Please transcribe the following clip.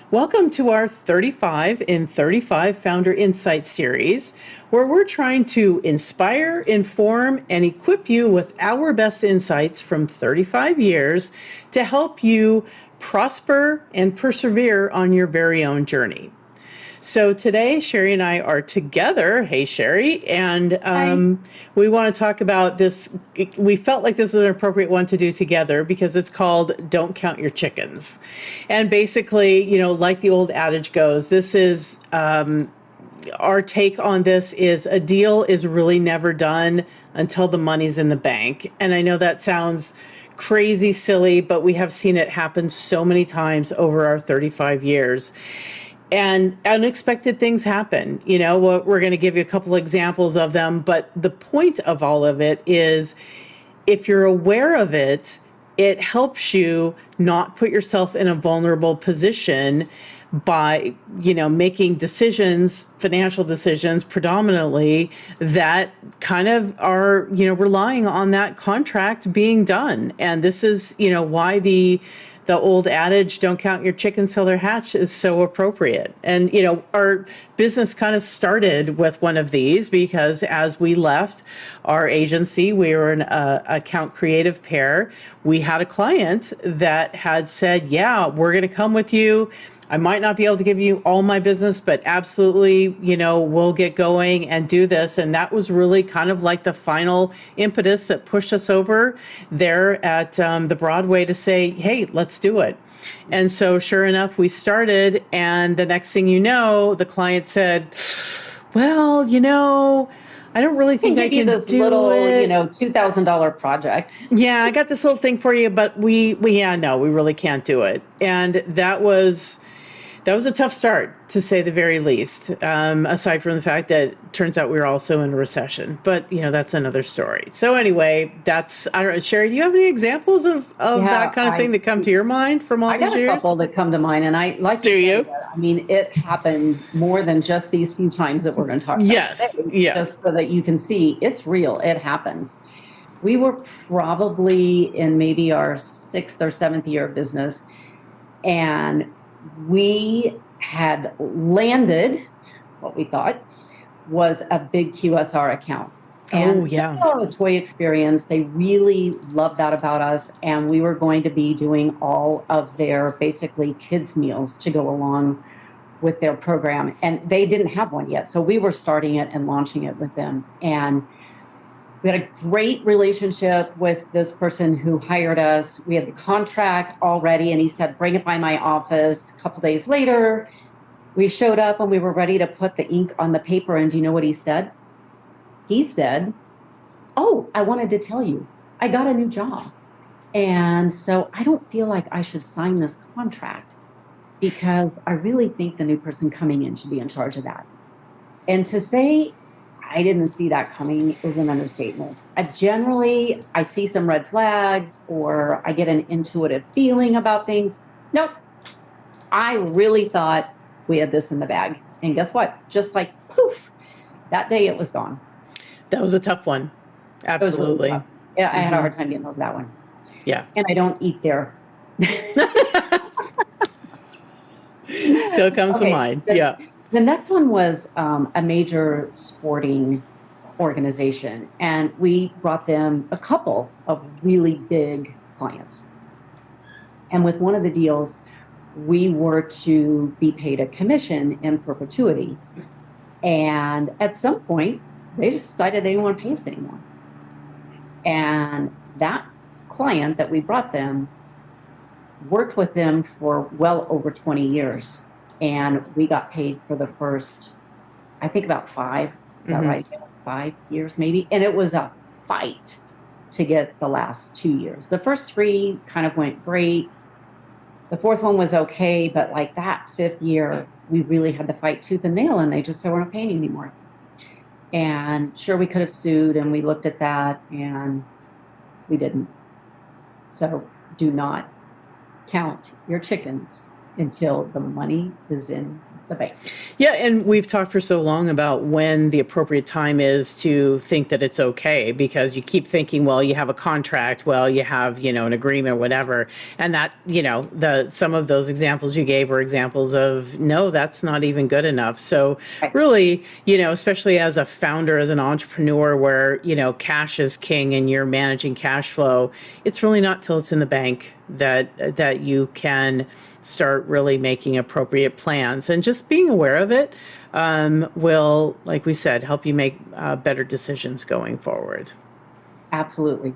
Welcome to our 35 in 35 Founder Insight series, where we're trying to inspire, inform, and equip you with our best insights from 35 years to help you prosper and persevere on your very own journey. So today, Sherry and I are together. Hey, Sherry. And Hi. we want to talk about this. We felt like this was an appropriate one to do together because it's called Don't Count Your Chickens. And basically, like the old adage goes, this is our take on this is a deal is really never done until the money's in the bank. And I know that sounds crazy silly, but we have seen it happen so many times over our 35 years. And unexpected things happen. We're going to give you a couple examples of them, but the point of all of it is if you're aware of it, it helps you not put yourself in a vulnerable position by making decisions, financial decisions predominantly, that kind of are relying on that contract being done. And this is why the old adage, don't count your chickens till they're hatched, is so appropriate. And, our business kind of started with one of these because as we left our agency, we were an account creative pair. We had a client that had said, yeah, we're going to come with you. I might not be able to give you all my business, but absolutely, we'll get going and do this. And that was really kind of like the final impetus that pushed us over there at the Broadway to say, hey, let's do it. And so sure enough, we started. And the next thing you know, the client said, well, I don't really I can think I give you can this do little, it. $2,000 project. Yeah, I got this little thing for you, but no, we really can't do it. And that was a tough start, to say the very least, aside from the fact that it turns out we were also in a recession. But, that's another story. So anyway, I don't know, Sherry, do you have any examples of Yeah, that kind of thing that come to your mind from all I these got a years? couple that come to mind. And like Do you said, you? it happened more than just these few times that we're going to talk about Yes. today, Yeah. just so that you can see it's real. It happens. We were probably in maybe our sixth or seventh year of business, and we had landed what we thought was a big QSR account. Oh, And yeah. the toy experience, they really loved that about us. And we were going to be doing all of their basically kids' meals to go along with their program. And they didn't have one yet. So we were starting it and launching it with them. And we had a great relationship with this person who hired us. We had the contract already, and he said, bring it by my office. A couple days later, we showed up and we were ready to put the ink on the paper. And do you know what he said? He said, oh, I wanted to tell you, I got a new job. And so I don't feel like I should sign this contract because I really think the new person coming in should be in charge of that. And to say I didn't see that coming is an understatement. I see some red flags or I get an intuitive feeling about things. Nope. I really thought we had this in the bag. And guess what? Just like poof, that day it was gone. That was a tough one. It was really Absolutely. tough. Yeah, I had a hard time getting over that one. Yeah. And I don't eat there. Still comes to Okay. mind. Yeah. The next one was a major sporting organization, and we brought them a couple of really big clients. And with one of the deals, we were to be paid a commission in perpetuity. And at some point, they just decided they didn't want to pay us anymore. And that client that we brought them worked with them for well over 20 years. And we got paid for the first, I think about 5. Is that right? 5 years maybe. And it was a fight to get the last 2 years. The first 3 kind of went great. The fourth one was okay, but like that 5th year, we really had to fight tooth and nail, and they just said, we're not paying you anymore. And sure, we could have sued, and we looked at that, and we didn't. So do not count your chickens until the money is in the bank. Yeah, and we've talked for so long about when the appropriate time is to think that it's okay, because you keep thinking, well, you have a contract, well, you have, an agreement, whatever. And that, some of those examples you gave were examples of, no, that's not even good enough. So Right. really, especially as a founder, as an entrepreneur where, cash is king and you're managing cash flow, it's really not till it's in the bank that you can start really making appropriate plans, and just being aware of it will, like we said, help you make better decisions going forward. Absolutely.